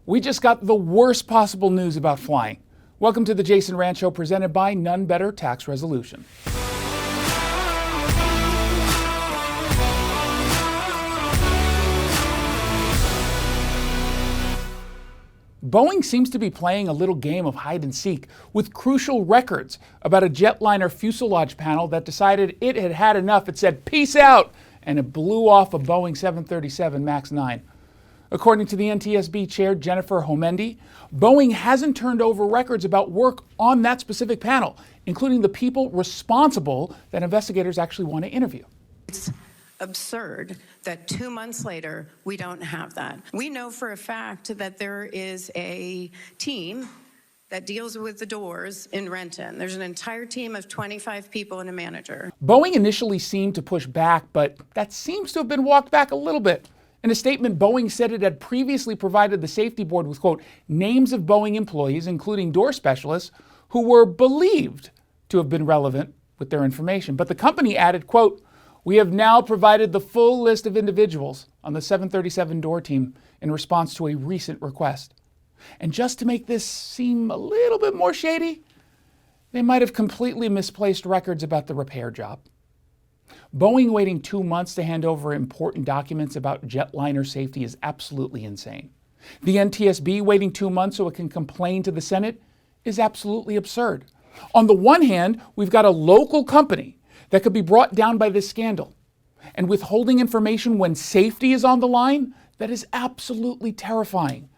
We just got the worst possible news about flying. Welcome to the Jason Rand Show, presented by None Better Tax Resolution. Boeing seems to be playing a little game of hide and seek with crucial records about a jetliner fuselage panel that decided it had had enough. It said, "Peace out," and it blew off a Boeing 737 MAX 9. According to the NTSB chair, Jennifer Homendy, Boeing hasn't turned over records about work on that specific panel, including the people responsible that investigators actually want to interview. It's absurd that 2 months later, we don't have that. We know for a fact that there is a team that deals with the doors in Renton. There's an entire team of 25 people and a manager. Boeing initially seemed to push back, but that seems to have been walked back a little bit. In a statement, Boeing said it had previously provided the safety board with, quote, names of Boeing employees, including door specialists, who were believed to have been relevant with their information. But the company added, quote, "We have now provided the full list of individuals on the 737 door team in response to a recent request." And just to make this seem a little bit more shady, they might have completely misplaced records about the repair job. Boeing waiting 2 months to hand over important documents about jetliner safety is absolutely insane. The NTSB waiting 2 months so it can complain to the Senate is absolutely absurd. On the one hand, we've got a local company that could be brought down by this scandal, and withholding information when safety is on the line, that is absolutely terrifying.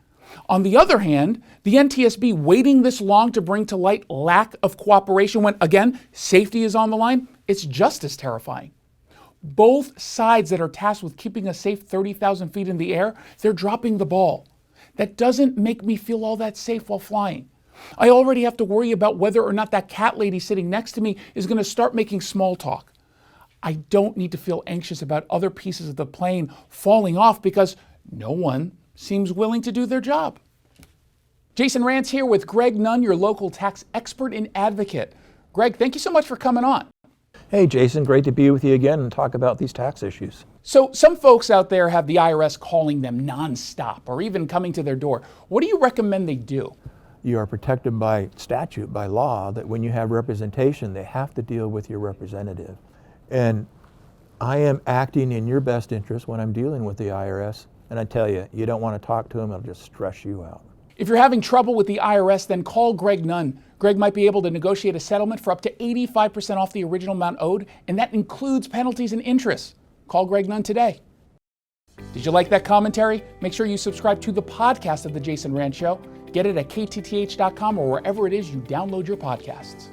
On the other hand, the NTSB waiting this long to bring to light lack of cooperation when, again, safety is on the line, it's just as terrifying. Both sides that are tasked with keeping us safe 30,000 feet in the air, they're dropping the ball. That doesn't make me feel all that safe while flying. I already have to worry about whether or not that cat lady sitting next to me is going to start making small talk. I don't need to feel anxious about other pieces of the plane falling off because no one seems willing to do their job. Jason Rand's here with Greg Nunn, your local tax expert and advocate. Greg, thank you so much for coming on. Hey, Jason, great to be with you again and talk about these tax issues. So some folks out there have the IRS calling them nonstop or even coming to their door. What do you recommend they do? You are protected by statute, by law, that when you have representation, they have to deal with your representative. And I am acting in your best interest when I'm dealing with the IRS. And I tell you, you don't want to talk to them, it'll just stress you out. If you're having trouble with the IRS, then call Greg Nunn. Greg might be able to negotiate a settlement for up to 85% off the original amount owed, and that includes penalties and interest. Call Greg Nunn today. Did you like that commentary? Make sure you subscribe to the podcast of The Jason Rand Show. Get it at ktth.com or wherever it is you download your podcasts.